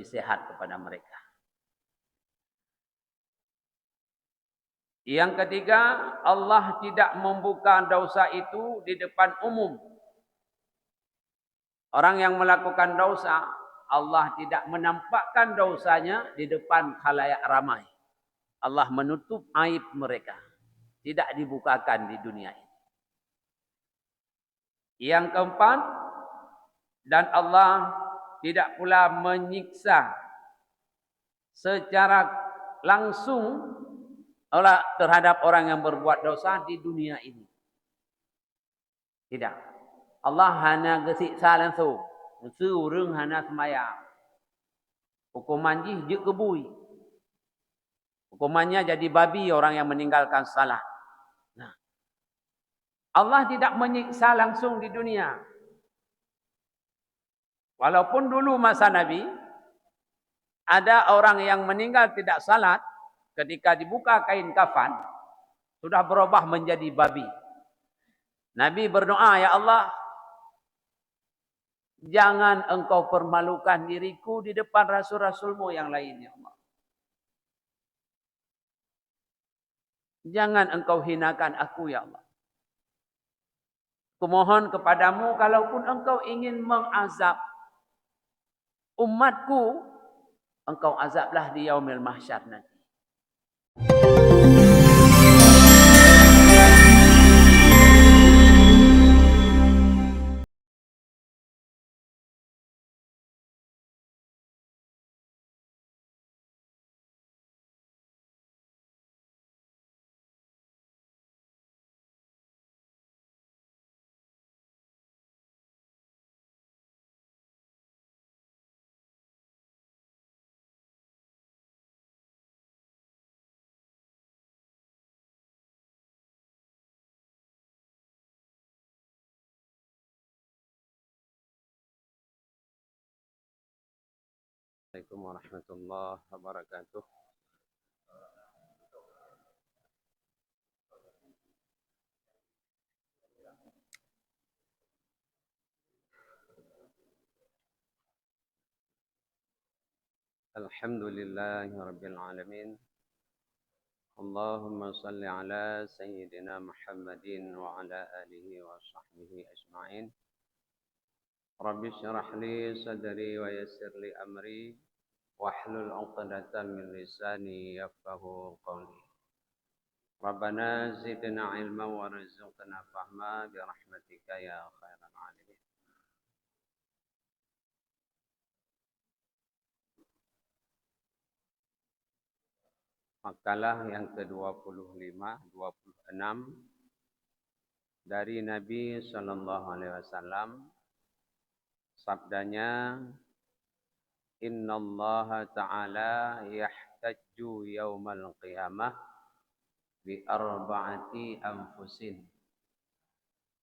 sehat kepada mereka. Yang ketiga, Allah tidak membuka dosa itu di depan umum. Orang yang melakukan dosa, Allah tidak menampakkan dosanya di depan khalayak ramai. Allah menutup aib mereka. Tidak dibukakan di dunia ini. Yang keempat, dan Allah tidak pula menyiksa secara langsung terhadap orang yang berbuat dosa di dunia ini. Tidak. Allah hanya gesiksa langsung. Surung hanya semaya. Hukuman je kebui. Hukumannya jadi babi orang yang meninggalkan salat. Nah, Allah tidak menyiksa langsung di dunia. Walaupun dulu masa Nabi, ada orang yang meninggal tidak salat, ketika dibuka kain kafan, sudah berubah menjadi babi. Nabi berdoa, ya Allah, jangan engkau permalukan diriku di depan rasul-rasulmu yang lainnya, Allah. Jangan engkau hinakan aku, ya Allah. Kumohon kepadamu, kalaupun engkau ingin mengazab umatku, engkau azablah di yaumil mahsyar nanti. Assalamualaikum warahmatullahi wabarakatuh. Alhamdulillahi rabbil alamin. Allahumma salli ala sayyidina Muhammadin wa ala alihi wa sahbihi ajma'in. Rabbi syrah li sadri wa yassir li amri wahlul 'uqdatam min lisani yafqahu qawli. Rabbana zidna ilma warzuqna fahma bi rahmatika ya khairal alamin. Makalah yang ke-25, 26 dari Nabi sallallahu alaihi wasallam, sabdanya, innallaha ta'ala yahtajju yaumal qiyamah bi arba'ati anfusin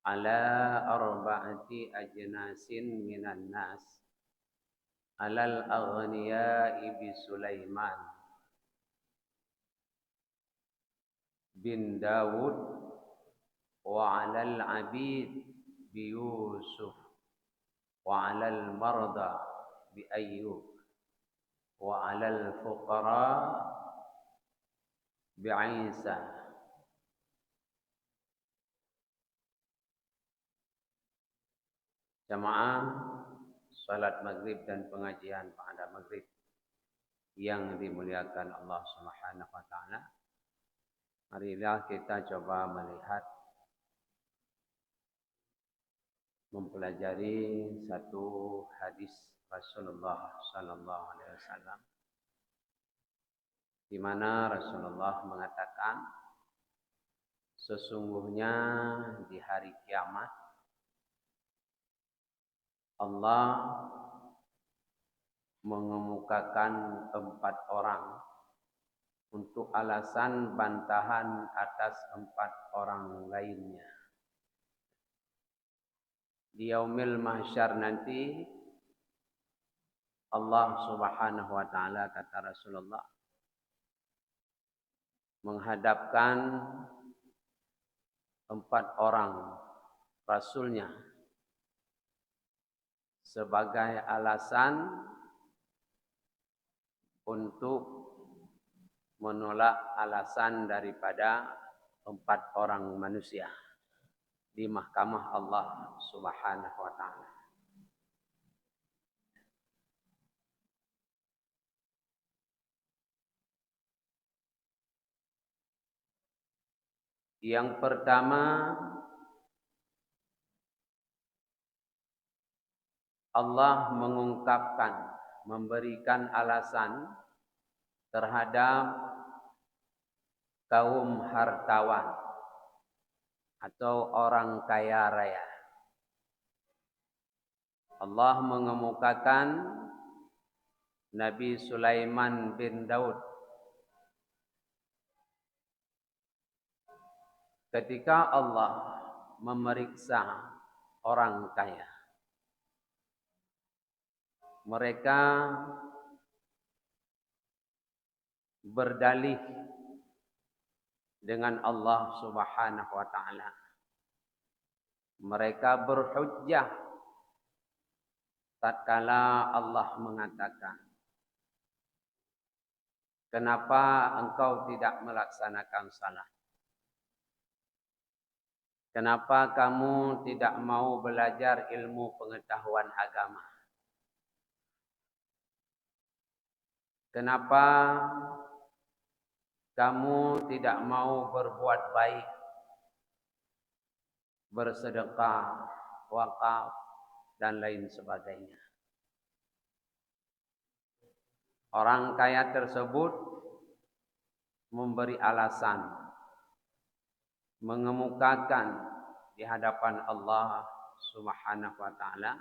ala arba'ati ajnasin minan nas alal aghniya'i bi Sulaiman bin Dawud wa alal abid bi Yusuf wa alal marda bi Ayyub wa alal fuqara bi Isa. Jamaah salat maghrib dan pengajian pada maghrib yang dimuliakan Allah Subhanahu wa taala. Marilah kita coba melihat, mempelajari satu hadis Rasulullah sallallahu alaihi wasallam, di mana Rasulullah mengatakan, sesungguhnya di hari kiamat Allah mengemukakan 4 orang untuk alasan bantahan atas 4 orang lainnya. Di yaumil mahsyar nanti, Allah Subhanahu wa taala, kata Rasulullah, menghadapkan 4 orang rasulnya sebagai alasan untuk menolak alasan daripada 4 orang manusia di mahkamah Allah Subhanahu wa taala. Yang pertama, Allah mengungkapkan, memberikan alasan terhadap kaum hartawan atau orang kaya raya. Allah mengemukakan Nabi Sulaiman bin Daud ketika Allah memeriksa orang kaya. Mereka berdalih dengan Allah Subhanahu wa taala. Mereka berhujjah tatkala Allah mengatakan, "Kenapa engkau tidak melaksanakan salat? Kenapa kamu tidak mau belajar ilmu pengetahuan agama? Kenapa kamu tidak mau berbuat baik, bersedekah, wakaf, dan lain sebagainya?" Orang kaya tersebut memberi alasan, mengemukakan di hadapan Allah Subhanahu wa taala.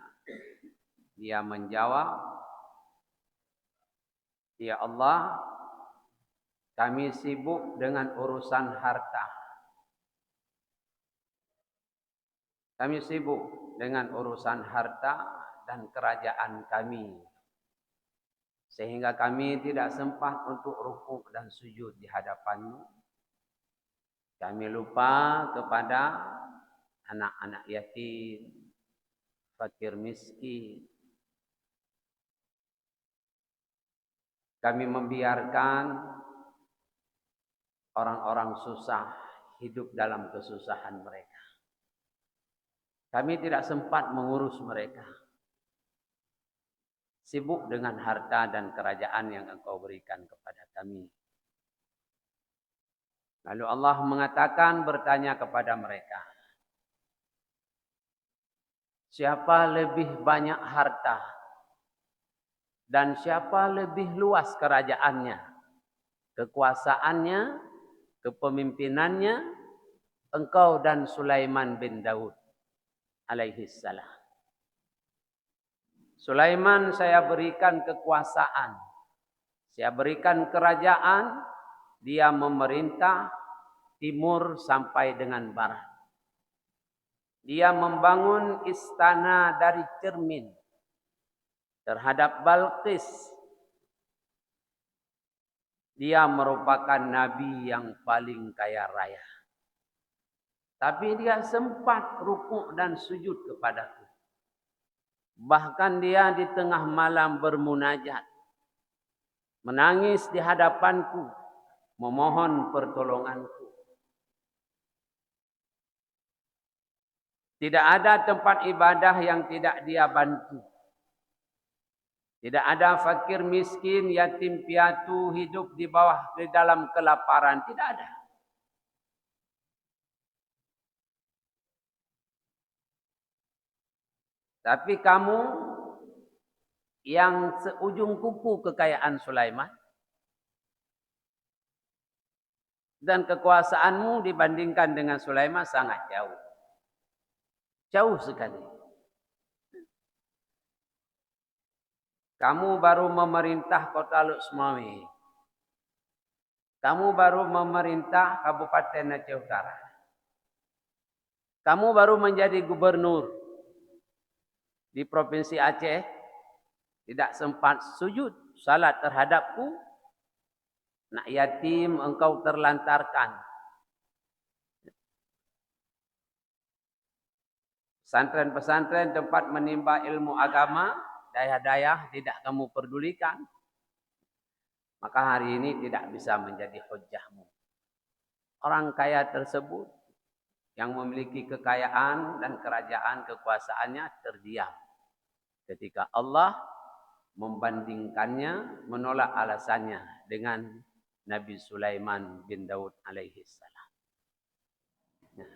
Dia menjawab, "Ya Allah, kami sibuk dengan urusan harta. Kami sibuk dengan urusan harta dan kerajaan kami, sehingga kami tidak sempat untuk rukuk dan sujud di hadapan-Mu. Kami lupa kepada anak-anak yatim, fakir miskin. Kami membiarkan orang-orang susah hidup dalam kesusahan mereka. Kami tidak sempat mengurus mereka. Sibuk dengan harta dan kerajaan yang Engkau berikan kepada kami." Lalu Allah mengatakan, bertanya kepada mereka, "Siapa lebih banyak harta dan siapa lebih luas kerajaannya, kekuasaannya, kepemimpinannya, engkau dan Sulaiman bin Daud alaihi salam?" Sulaiman saya berikan kekuasaan, saya berikan kerajaan, dia memerintah timur sampai dengan barat. Dia membangun istana dari cermin terhadap Balqis. Dia merupakan nabi yang paling kaya raya. Tapi dia sempat rukuk dan sujud kepadaku. Bahkan dia di tengah malam bermunajat, menangis di hadapanku, memohon pertolonganku. Tidak ada tempat ibadah yang tidak dia bantu. Tidak ada fakir miskin, yatim piatu hidup di bawah, di dalam kelaparan. Tidak ada. Tapi kamu yang seujung kuku kekayaan Sulaiman dan kekuasaanmu dibandingkan dengan Sulaiman sangat jauh. Jauh sekali. Kamu baru memerintah Kota Luxmawi. Kamu baru memerintah Kabupaten Aceh Utara. Kamu baru menjadi gubernur di Provinsi Aceh. Tidak sempat sujud salat terhadapku. Nak yatim engkau terlantarkan. Pesantren-pesantren tempat menimba ilmu agama, daya-daya tidak kamu perdulikan. maka hari ini tidak bisa menjadi hujjahmu. Orang kaya tersebut yang memiliki kekayaan dan kerajaan kekuasaannya terdiam ketika Allah membandingkannya, menolak alasannya dengan Nabi Sulaiman bin Daud alaihi salam. Nah,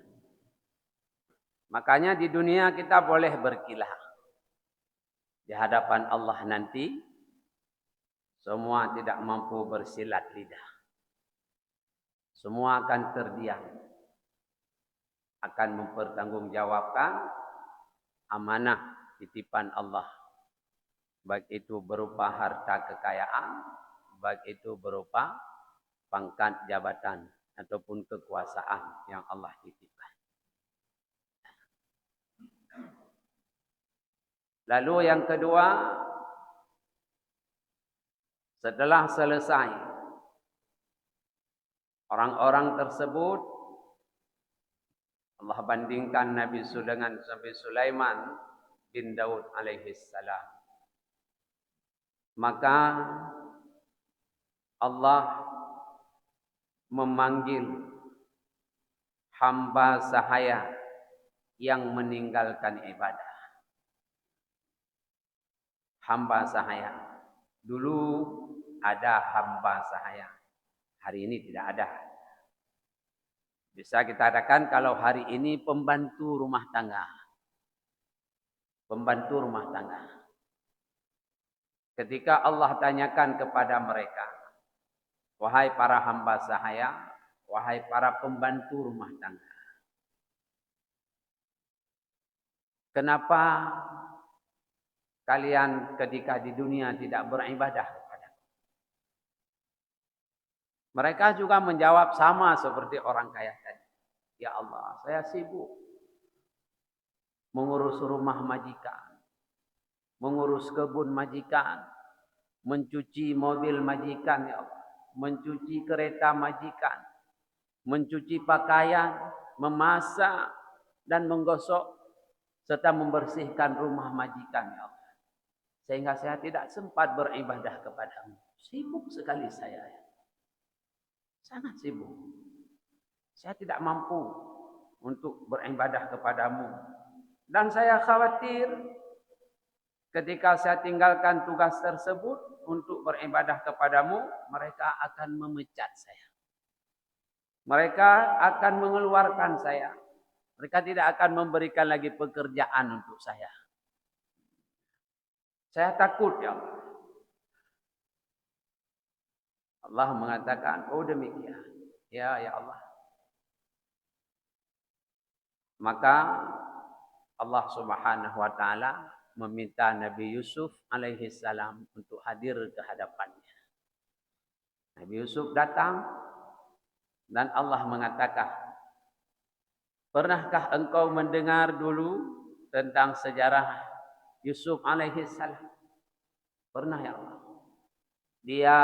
makanya di dunia kita boleh berkilah. Di hadapan Allah nanti, semua tidak mampu bersilat lidah. Semua akan terdiam. Akan mempertanggungjawabkan amanah titipan Allah. Baik itu berupa harta kekayaan, baik itu berupa pangkat jabatan ataupun kekuasaan yang Allah titipkan. Lalu yang kedua, setelah selesai orang-orang tersebut, Allah bandingkan Nabi Sulaiman bin Daud alaihi salam. Maka Allah memanggil hamba sahaya yang meninggalkan ibadah. Hamba sahaya. Dulu ada hamba sahaya. Hari ini tidak ada. Bisa kita katakan kalau hari ini pembantu rumah tangga. Pembantu rumah tangga. Ketika Allah tanyakan kepada mereka, wahai para hamba sahaya, wahai para pembantu rumah tangga, kenapa kalian ketika di dunia tidak beribadah kepadaku? Mereka juga menjawab sama seperti orang kaya tadi. Ya Allah, saya sibuk mengurus rumah majikan, mengurus kebun majikan, mencuci mobil majikan, ya Allah, mencuci kereta majikan, mencuci pakaian, memasak dan menggosok serta membersihkan rumah majikan, ya Allah. Sehingga saya tidak sempat beribadah kepadamu. Sibuk sekali saya. Sangat sibuk. Saya tidak mampu untuk beribadah kepadamu. Dan saya khawatir ketika saya tinggalkan tugas tersebut untuk beribadah kepadamu, mereka akan memecat saya. Mereka akan mengeluarkan saya. Mereka tidak akan memberikan lagi pekerjaan untuk saya. Saya takut, ya Allah. Allah mengatakan, oh demikian. Ya Allah. Maka Allah Subhanahu wa taala meminta Nabi Yusuf alaihi salam untuk hadir ke hadapannya. Nabi Yusuf datang dan Allah mengatakan, pernahkah engkau mendengar dulu tentang sejarah Yusuf alaihi salam? Pernah, ya Allah. Dia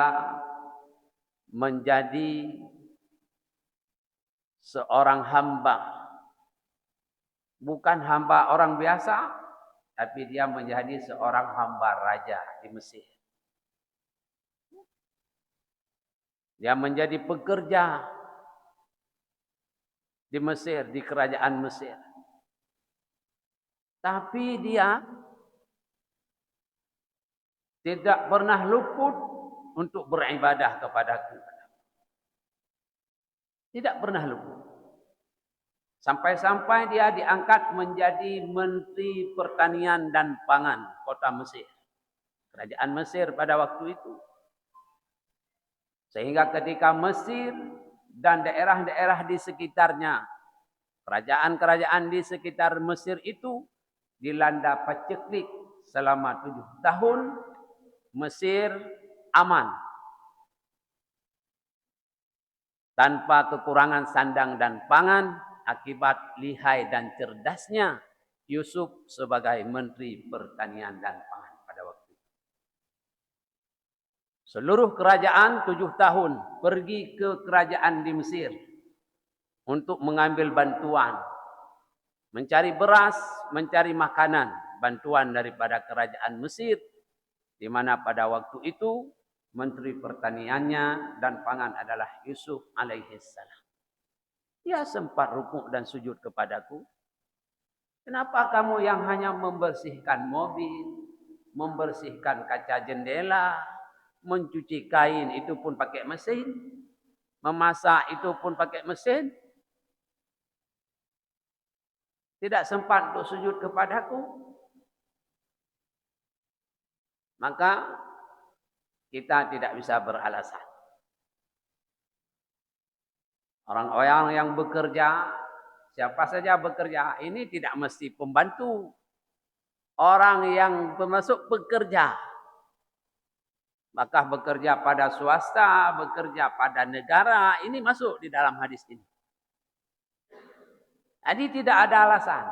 menjadi seorang hamba. Bukan hamba orang biasa, tapi dia menjadi seorang hamba raja di Mesir. Dia menjadi pekerja di Mesir, di kerajaan Mesir. Tapi dia tidak pernah luput untuk beribadah kepadaku. Tidak pernah luput. Sampai-sampai dia diangkat menjadi Menteri Pertanian dan Pangan kota Mesir. Kerajaan Mesir pada waktu itu. Sehingga ketika Mesir dan daerah-daerah di sekitarnya, kerajaan-kerajaan di sekitar Mesir itu dilanda paceklik selama 7 tahun, Mesir aman. Tanpa kekurangan sandang dan pangan, akibat lihai dan cerdasnya Yusuf sebagai Menteri Pertanian dan Pangan pada waktu itu. Seluruh kerajaan 7 tahun pergi ke kerajaan di Mesir untuk mengambil bantuan, mencari beras, mencari makanan, bantuan daripada kerajaan Mesir, di mana pada waktu itu Menteri Pertaniannya dan Pangan adalah Yusuf alaihissalam. Dia sempat rukuk dan sujud kepadaku. Kenapa kamu yang hanya membersihkan mobil, membersihkan kaca jendela, mencuci kain itu pun pakai mesin, memasak itu pun pakai mesin, tidak sempat untuk sujud kepadaku? Maka kita tidak bisa beralasan. Orang-orang yang bekerja, siapa saja bekerja, ini tidak mesti pembantu. Orang yang termasuk bekerja, maka bekerja pada swasta, bekerja pada negara, ini masuk di dalam hadis ini. Jadi tidak ada alasan.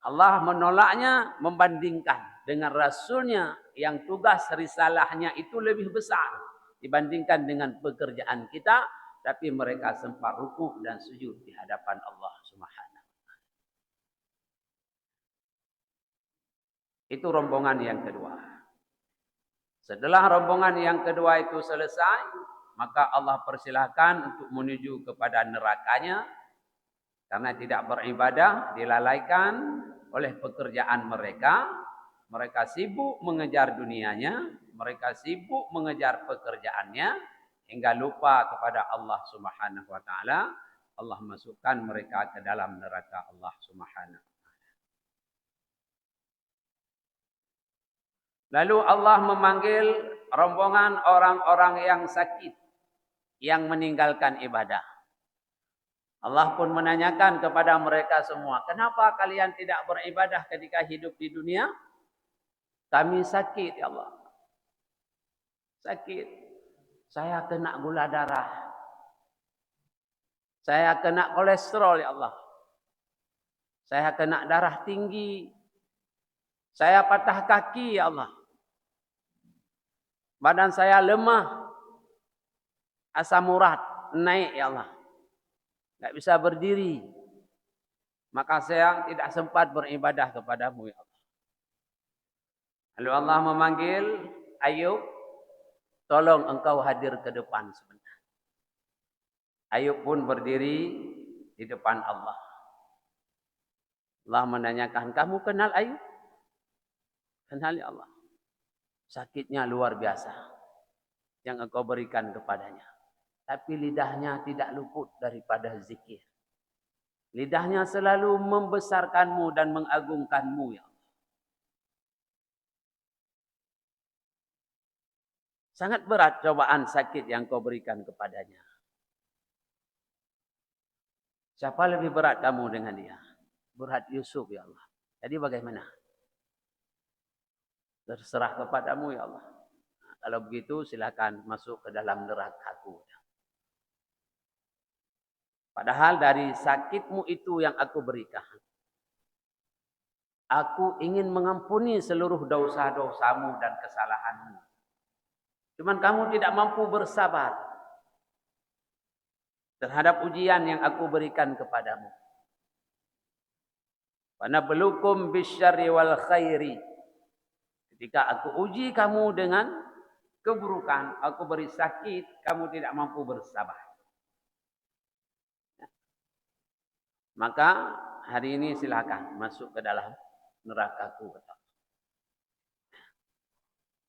Allah menolaknya membandingkan dengan Rasulnya yang tugas risalahnya itu lebih besar dibandingkan dengan pekerjaan kita. Tapi mereka sempat rukuk dan sujud di hadapan Allah Subhanahu. Itu rombongan yang kedua. Setelah rombongan yang kedua itu selesai, maka Allah persilahkan untuk menuju kepada nerakanya. Karena tidak beribadah, dilalaikan oleh pekerjaan mereka. Mereka sibuk mengejar dunianya, mereka sibuk mengejar pekerjaannya, hingga lupa kepada Allah Subhanahu wa taala. Allah masukkan mereka ke dalam neraka Allah Subhanahu wa taala. Lalu Allah memanggil rombongan orang-orang yang sakit, yang meninggalkan ibadah. Allah pun menanyakan kepada mereka semua, kenapa kalian tidak beribadah ketika hidup di dunia? Kami sakit, ya Allah. Sakit. Saya kena gula darah. Saya kena kolesterol, ya Allah. Saya kena darah tinggi. Saya patah kaki, ya Allah. Badan saya lemah. Asam urat naik, ya Allah. Tak bisa berdiri. Maka saya tidak sempat beribadah kepadamu, ya Allah. Lalu Allah memanggil Ayub, tolong engkau hadir ke depan sebentar. Ayub pun berdiri di depan Allah. Allah menanyakan, kamu kenal Ayub? Kenal, ya Allah. Sakitnya luar biasa yang engkau berikan kepadanya. Tapi lidahnya tidak luput daripada zikir. Lidahnya selalu membesarkanmu dan mengagungkanmu, ya Allah. Sangat berat cobaan sakit yang kau berikan kepadanya. Siapa lebih berat kamu dengan dia? Berat Yusuf, ya Allah. Jadi bagaimana? Terserah kepadamu, ya Allah. Nah, kalau begitu silakan masuk ke dalam neraka-Ku. Padahal dari sakitmu itu yang aku berikan. Aku ingin mengampuni seluruh dosa-dosamu dan kesalahanmu. Cuman kamu tidak mampu bersabar terhadap ujian yang aku berikan kepadamu. Wa nabluukum bisyarri wal khairi. Ketika aku uji kamu dengan keburukan, aku beri sakit, kamu tidak mampu bersabar. Maka hari ini silakan masuk ke dalam neraka-Ku.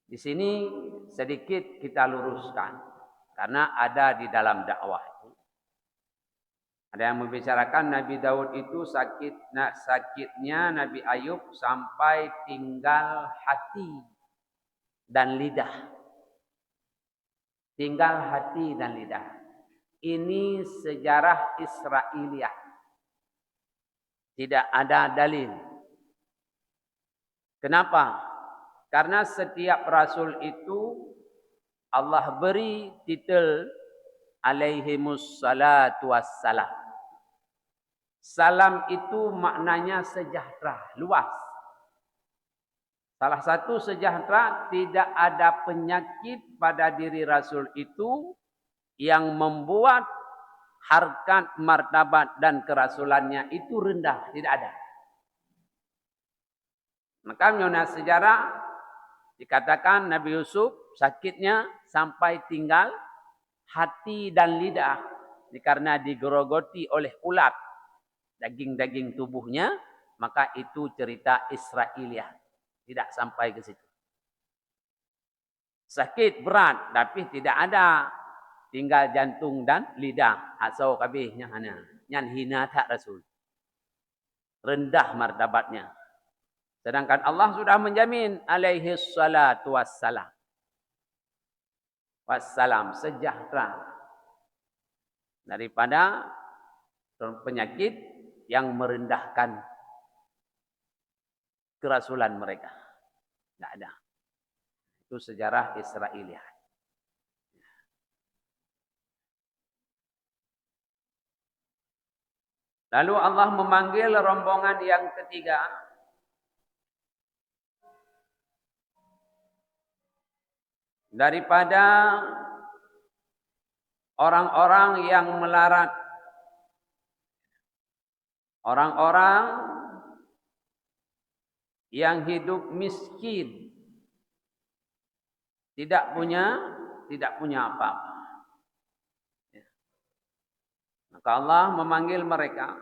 Di sini sedikit kita luruskan karena ada di dalam dakwah itu. Ada yang membicarakan Nabi Daud itu sakitnya Nabi Ayub sampai tinggal hati dan lidah. Tinggal hati dan lidah. Ini sejarah Israiliyah. Tidak ada dalil. Kenapa? Karena setiap rasul itu Allah beri titel alaihimus salatu wassalam. Salam itu maknanya sejahtera, luas. Salah satu sejahtera, tidak ada penyakit pada diri rasul itu yang membuat harkat, martabat dan kerasulannya itu rendah, tidak ada. Maka menurut sejarah Dikatakan Nabi Yusuf sakitnya sampai tinggal hati dan lidah. Karena digerogoti oleh ulat daging-daging tubuhnya, maka itu cerita Israiliyah. Tidak sampai ke situ. Sakit berat tapi tidak ada, tinggal jantung dan lidah. Asal kabehnya hana. Nyan hina tak Rasul. Rendah martabatnya. Sedangkan Allah sudah menjamin alaihi salatu wassalam. Wassalam, sejahtera daripada penyakit yang merendahkan kerasulan mereka. Tidak ada. Itu sejarah Israiliyah. Lalu Allah memanggil rombongan yang ketiga. Daripada orang-orang yang melarat. Orang-orang yang hidup miskin. Tidak punya apa-apa. Maka Allah memanggil mereka.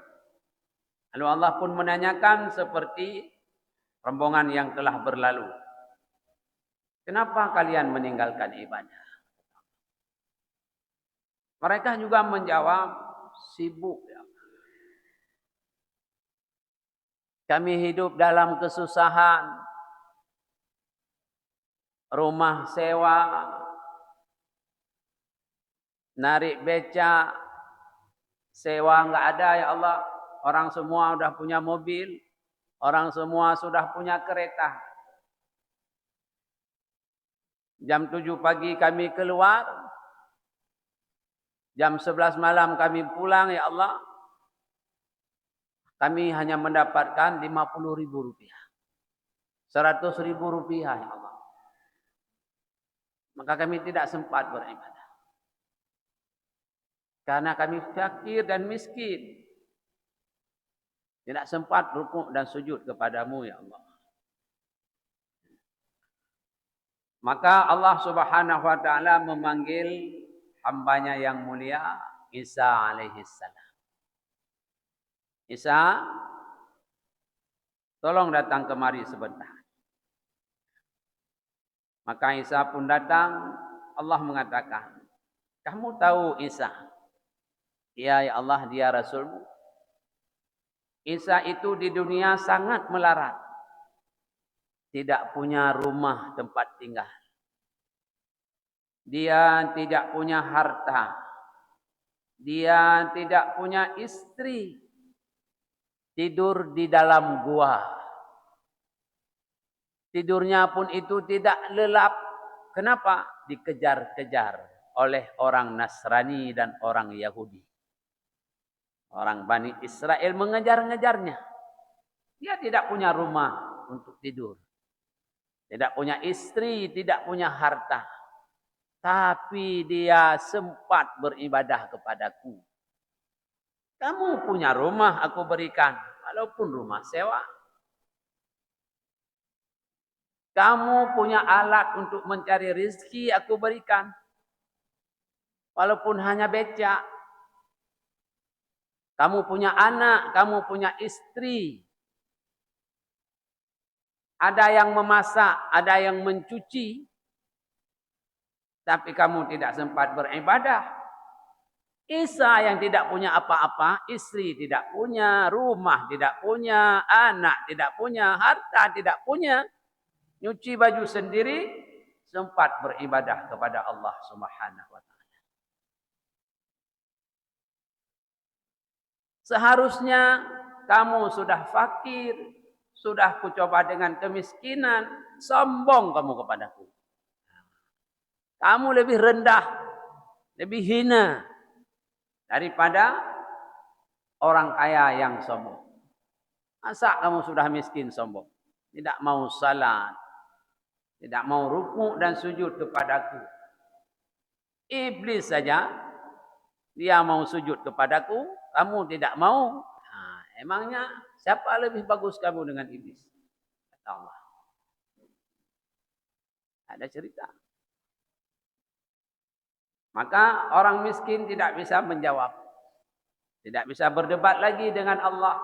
Lalu Allah pun menanyakan seperti rombongan yang telah berlalu. Kenapa kalian meninggalkan ibadah? Mereka juga menjawab, sibuk. Kami hidup dalam kesusahan. Rumah sewa. Narik beca. Sewa enggak ada ya Allah. Orang semua sudah punya mobil. Orang semua sudah punya kereta. Jam 7 pagi kami keluar. Jam 11 malam kami pulang ya Allah. Kami hanya mendapatkan 50.000 rupiah. 100.000 rupiah ya Allah. Maka kami tidak sempat beribadah. Karena kami fakir dan miskin. Tidak sempat rukuk dan sujud kepadamu ya Allah. Maka Allah Subhanahu wa taala memanggil hambanya yang mulia Isa alaihi salam. Isa, tolong datang kemari sebentar. Maka Isa pun datang. Allah mengatakan, kamu tahu Isa? Ya Allah, dia Rasulmu. Isa itu di dunia sangat melarat. Tidak punya rumah tempat tinggal. Dia tidak punya harta. Dia tidak punya istri. Tidur di dalam gua. Tidurnya pun itu tidak lelap. Kenapa? Dikejar-kejar oleh orang Nasrani dan orang Yahudi. Orang Bani Israel mengejar-ngejarnya. Dia tidak punya rumah untuk tidur. Tidak punya istri, tidak punya harta. Tapi dia sempat beribadah kepadaku. Kamu punya rumah aku berikan. Walaupun rumah sewa. Kamu punya alat untuk mencari rezeki aku berikan. Walaupun hanya becak. Kamu punya anak, kamu punya istri. Ada yang memasak, ada yang mencuci. Tapi kamu tidak sempat beribadah. Isa yang tidak punya apa-apa, istri tidak punya, rumah tidak punya, anak tidak punya, harta tidak punya. Nyuci baju sendiri, sempat beribadah kepada Allah Subhanahu wa taala. Seharusnya kamu sudah fakir, sudah kucoba dengan kemiskinan, sombong kamu kepadaku. Kamu lebih rendah, lebih hina daripada orang kaya yang sombong. Masa kamu sudah miskin sombong? Tidak mau salat, tidak mau rukuk dan sujud kepadaku. Iblis saja, dia mau sujud kepadaku, kamu tidak mau. Nah, emangnya siapa lebih bagus kamu dengan iblis? Kata Allah. Ada cerita. Maka orang miskin tidak bisa menjawab. Tidak bisa berdebat lagi dengan Allah.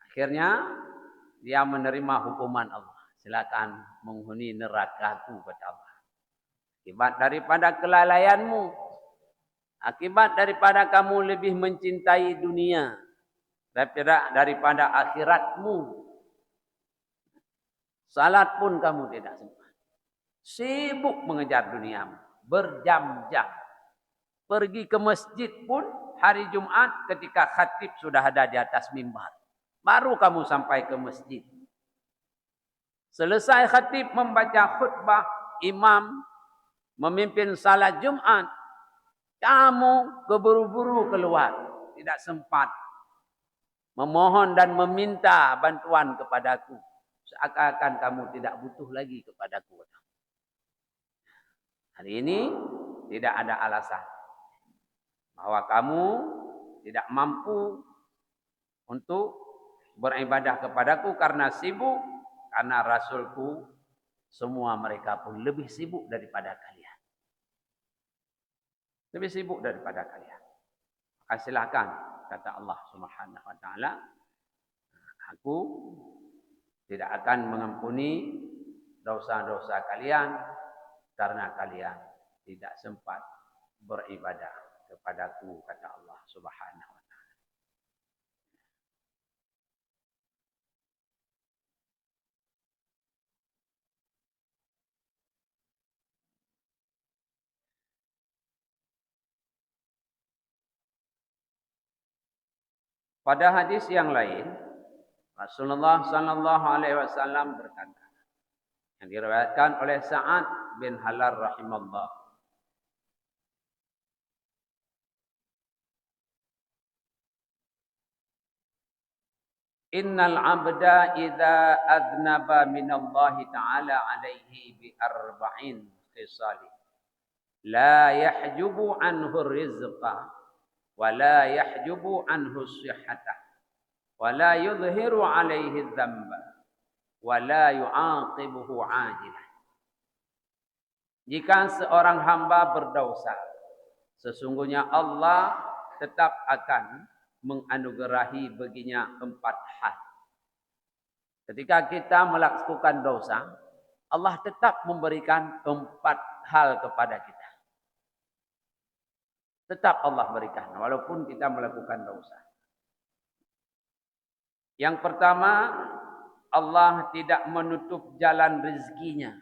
Akhirnya dia menerima hukuman Allah. Silakan menghuni neraka-Ku, kata Allah. Akibat daripada kelalaianmu. Akibat daripada kamu lebih mencintai dunia daripada akhiratmu. Salat pun kamu tidak sempat. Sibuk mengejar duniamu. Berjam-jam. Pergi ke masjid pun hari Jumat ketika khatib sudah ada di atas mimbar. Baru kamu sampai ke masjid. Selesai khatib membaca khutbah, imam memimpin salat Jumat. Kamu keburu-buru keluar. Tidak sempat memohon dan meminta bantuan kepadaku. Seakan-akan kamu tidak butuh lagi kepadaku. Hari ini tidak ada alasan bahwa kamu tidak mampu untuk beribadah kepadaku karena sibuk, karena Rasulku semua mereka pun lebih sibuk daripada kalian. Lebih sibuk daripada kalian. Maka silakan, kata Allah Subhanahu wa taala, aku tidak akan mengampuni dosa-dosa kalian karena kalian tidak sempat beribadah kepadaku, kata Allah Subhanahu wa taala. Pada hadis yang lain, Rasulullah sallallahu alaihi wasallam berkata, yang diriwayatkan oleh Sa'ad bin Halar rahimahullah, innal 'abda idza adnaba minallahi ta'ala 'alaihi bi arba'in khisali la yahjubu anhu rizqa wa la yahjubu anhu sihhata wa la yudhiru 'alaihi dzamba wa la yu'aqibuhu 'ajilan. Jika seorang hamba berdosa, sesungguhnya Allah tetap akan menganugerahi baginya 4 hal. Ketika kita melakukan dosa, Allah tetap memberikan 4 hal kepada kita. Tetap Allah berikan, walaupun kita melakukan dosa. Yang pertama, Allah tidak menutup jalan rezekinya.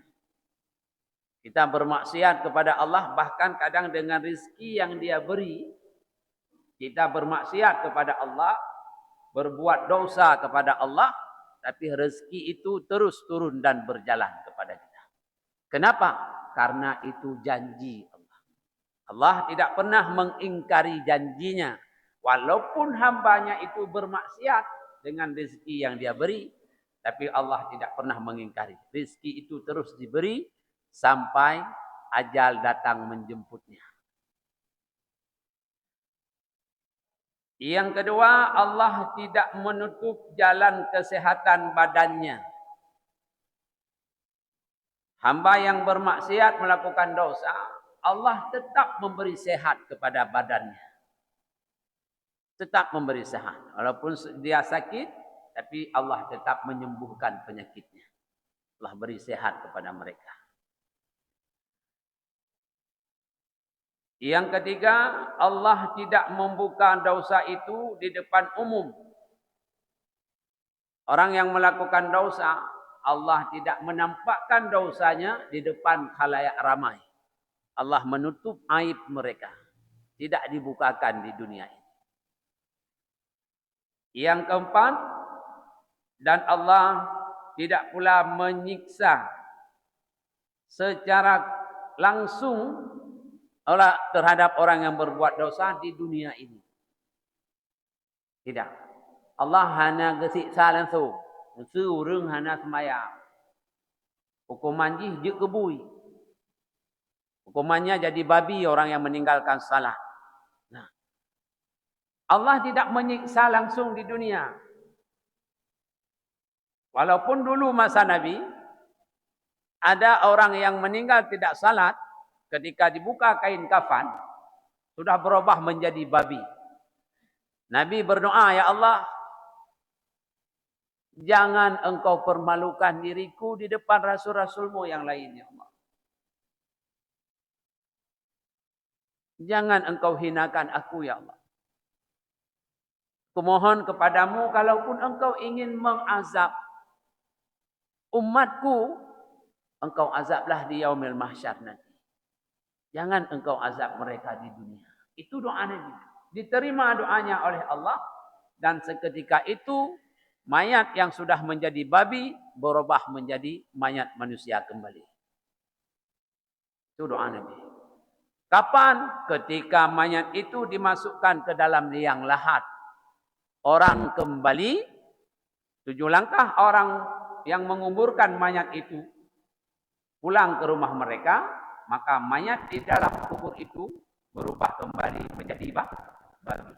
Kita bermaksiat kepada Allah, bahkan kadang dengan rezeki yang Dia beri, kita bermaksiat kepada Allah, berbuat dosa kepada Allah, tapi rezeki itu terus turun dan berjalan kepada kita. Kenapa? Karena itu janji Allah. Allah tidak pernah mengingkari janjinya. Walaupun hambanya itu bermaksiat dengan rezeki yang Dia beri, tapi Allah tidak pernah mengingkari. Rezeki itu terus diberi sampai ajal datang menjemputnya. Yang kedua, Allah tidak menutup jalan kesehatan badannya. Hamba yang bermaksiat melakukan dosa, Allah tetap memberi sehat kepada badannya. Tetap memberi sehat. Walaupun dia sakit, tapi Allah tetap menyembuhkan penyakitnya. Allah beri sehat kepada mereka. Yang ketiga, Allah tidak membuka dosa itu di depan umum. Orang yang melakukan dosa, Allah tidak menampakkan dosanya di depan khalayak ramai. Allah menutup aib mereka. Tidak dibukakan di dunia ini. Yang keempat, dan Allah tidak pula menyiksa secara langsung terhadap orang yang berbuat dosa di dunia ini. Tidak. Allah hanya gesiksa langsung. Seurang hanya semayang. Hukuman je kebui. Hukumannya jadi babi orang yang meninggalkan salat. Nah, Allah tidak menyiksa langsung di dunia. Walaupun dulu masa Nabi Ada orang yang meninggal tidak salat, ketika dibuka kain kafan, sudah berubah menjadi babi. Nabi berdoa, ya Allah, jangan engkau permalukan diriku di depan rasul-rasulmu yang lain, ya Allah. Jangan engkau hinakan aku, ya Allah. Kumohon kepadamu, kalaupun engkau ingin mengazab umatku, engkau azablah di yaumil mahsyar nanti. Jangan engkau azab mereka di dunia. Itu doa Nabi. Diterima doanya oleh Allah. Dan seketika itu, mayat yang sudah menjadi babi, berubah menjadi mayat manusia kembali. Itu doa Nabi. Kapan? Ketika mayat itu dimasukkan ke dalam liang lahat. Orang kembali, 7 langkah orang yang menguburkan mayat itu pulang ke rumah mereka, maka mayat di dalam kubur itu berubah kembali menjadi babi.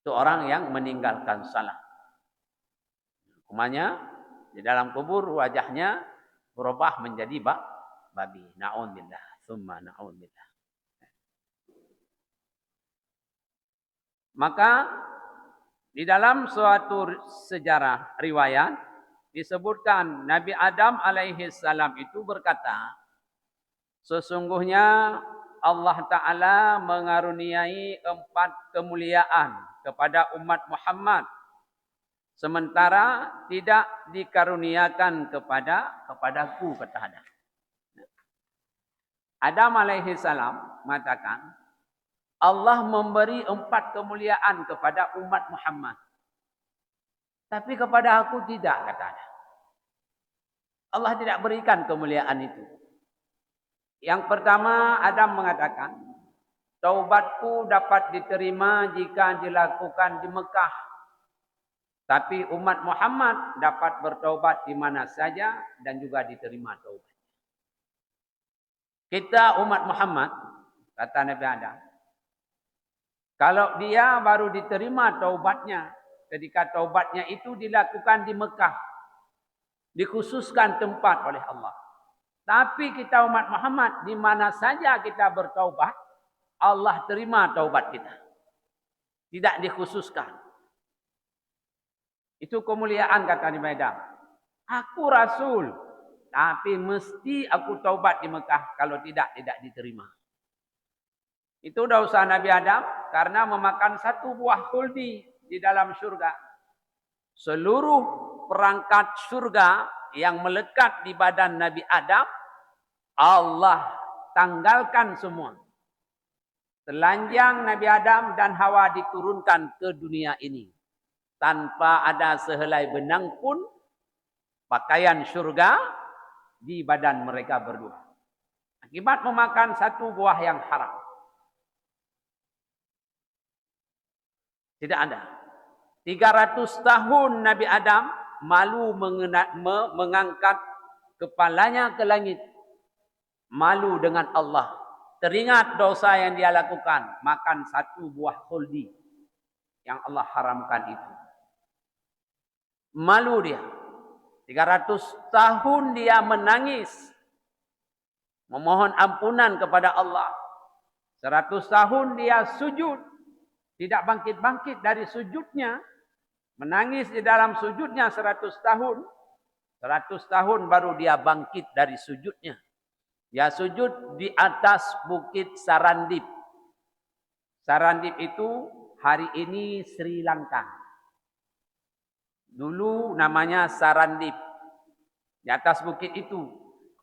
Itu orang yang meninggalkan salat. Hukumannya di dalam kubur wajahnya berubah menjadi babi. Na'udzubillah, tsumma na'udzubillah. Maka di dalam suatu sejarah riwayat disebutkan Nabi Adam alaihi salam itu berkata, sesungguhnya Allah Ta'ala mengaruniai 4 kemuliaan kepada umat Muhammad, sementara tidak dikaruniakan kepadaku, kata Adam. Adam alaihi salam mengatakan, Allah memberi 4 kemuliaan kepada umat Muhammad. Tapi kepada aku tidak, kata Adam. Allah tidak berikan kemuliaan itu. Yang pertama, Adam mengatakan, taubatku dapat diterima jika dilakukan di Mekah. Tapi umat Muhammad dapat bertaubat di mana saja dan juga diterima taubat. Kita umat Muhammad, kata Nabi Adam, kalau dia baru diterima taubatnya, ketika taubatnya itu dilakukan di Mekah, dikhususkan tempat oleh Allah. Tapi kita umat Muhammad, di mana saja kita bertaubat, Allah terima taubat kita. Tidak dikhususkan. Itu kemuliaan kata Nabi Adam. Aku Rasul, tapi mesti aku taubat di Mekah. Kalau tidak, tidak diterima. Itu dosa Nabi Adam karena memakan 1 buah khuldi di dalam surga. Seluruh perangkat surga yang melekat di badan Nabi Adam, Allah tanggalkan semua. Telanjang Nabi Adam dan Hawa diturunkan ke dunia ini. Tanpa ada sehelai benang pun pakaian surga di badan mereka berdua. Akibat memakan 1 buah yang haram. Tidak ada. 300 tahun Nabi Adam malu mengangkat kepalanya ke langit. Malu dengan Allah. Teringat dosa yang dia lakukan. Makan 1 buah khuldi yang Allah haramkan itu. Malu dia. 300 tahun dia menangis. Memohon ampunan kepada Allah. 100 tahun dia sujud. Tidak bangkit-bangkit dari sujudnya. Menangis di dalam sujudnya 100 tahun. 100 tahun baru dia bangkit dari sujudnya. Dia sujud di atas bukit Sarandip. Sarandip itu hari ini Sri Lanka. Dulu namanya Sarandip. Di atas bukit itu.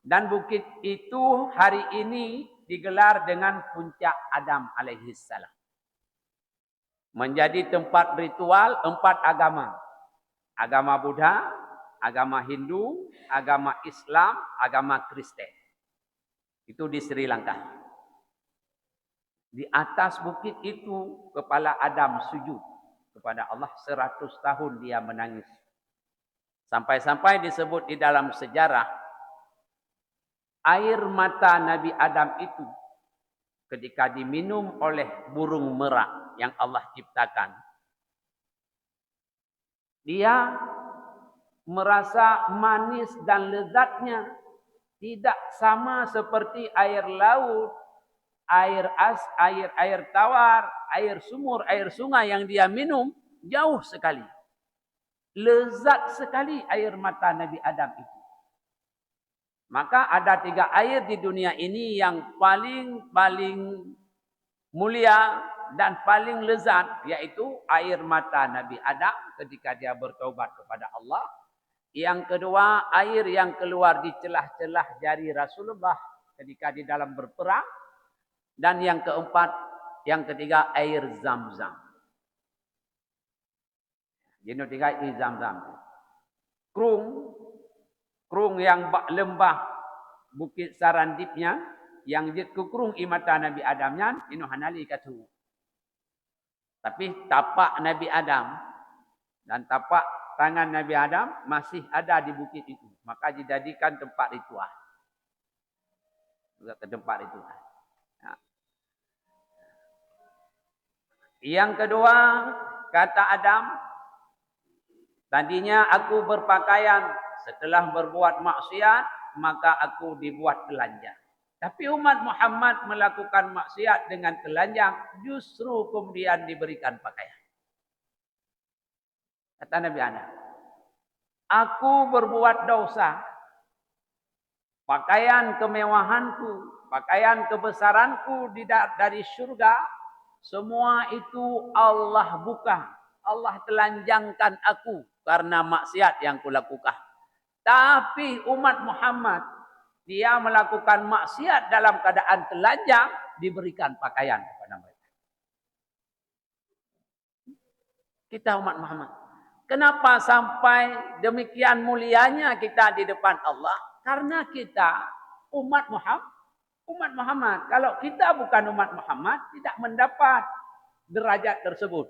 Dan bukit itu hari ini digelar dengan puncak Adam alaihissalam. Menjadi tempat ritual 4 agama. Agama Buddha, agama Hindu, agama Islam, agama Kristen. Itu di Sri Lanka. Di atas bukit itu kepala Adam sujud kepada Allah 100 tahun dia menangis. Sampai-sampai disebut di dalam sejarah, air mata Nabi Adam itu ketika diminum oleh burung merak yang Allah ciptakan, dia merasa manis dan lezatnya tidak sama seperti air laut, air tawar, air sumur, air sungai yang dia minum, jauh sekali. Lezat sekali air mata Nabi Adam itu. Maka ada 3 air di dunia ini yang paling mulia dan paling lezat, yaitu air mata Nabi Adam ketika dia bertaubat kepada Allah. Yang kedua, air yang keluar di celah-celah jari Rasulullah ketika di dalam berperang. Dan yang keempat, yang ketiga, air Zam-Zam. Jenis 3 air Zam-Zam. Krung yang lembah Bukit Sarandipnya, yang jid kukrung imata Nabi Adamnya, inu hanali katu. Tapi tapak Nabi Adam dan tapak tangan Nabi Adam masih ada di bukit itu. Maka dijadikan tempat ritual. Juga ke tempat ritual. Ya. Yang kedua, kata Adam, tadinya aku berpakaian setelah berbuat maksiat, maka aku dibuat telanjang. Tapi umat Muhammad melakukan maksiat dengan telanjang, justru kemudian diberikan pakaian. Kata Nabi Adam, aku berbuat dosa, pakaian kemewahanku, pakaian kebesaranku dari syurga, semua itu Allah buka. Allah telanjangkan aku karena maksiat yang kulakukan. Tapi umat Muhammad, dia melakukan maksiat dalam keadaan telanjang, diberikan pakaian kepada mereka. Kita umat Muhammad. Kenapa sampai demikian mulianya kita di depan Allah? Karena kita umat Muhammad. Kalau kita bukan umat Muhammad, tidak mendapat derajat tersebut.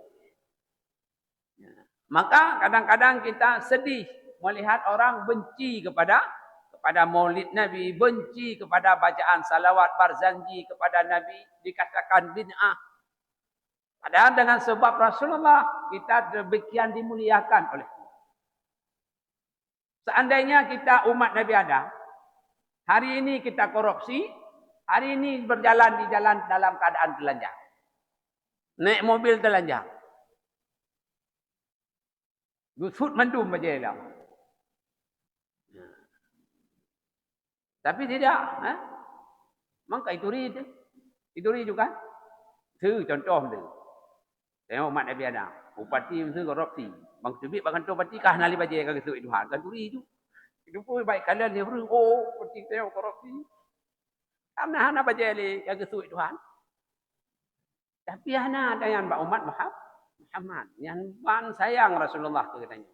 Maka kadang-kadang kita sedih melihat orang benci kepada maulid Nabi, benci kepada bacaan salawat barzanji kepada Nabi, dikatakan bid'ah. Padahal dengan sebab Rasulullah kita demikian dimuliakan oleh Allah. Seandainya kita umat Nabi Adam, hari ini kita korupsi, hari ini berjalan di jalan dalam keadaan telanjang. Naik mobil telanjang. Gusut mandum aja lah. Tapi tidak, maka itu juga. Itu contoh tu. Tengok umat Nabi Adam, upati itu korupsi. Bang tubik bang kantor pati kah nali baje ka gitu Tuhan. Kan turi itu. Itu pun baik kalian dia beri pati tengok korupsi. Amna hana baje le ka gitu Tuhan. Tapi hana ada yang umat Muhammad yang ban sayang Rasulullah tu katanya.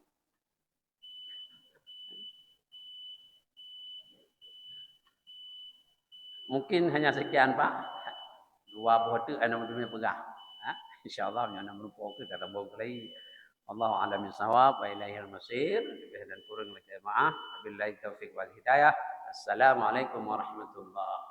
Mungkin hanya sekian Pak. 2 buah tu ana mesti pegang. InsyaAllah yang merupakan kata boleh Allah alam bisawab wa ilaihil masir dan kurang lagi maaf billahi taufiq wal hidayah. Assalamualaikum warahmatullahi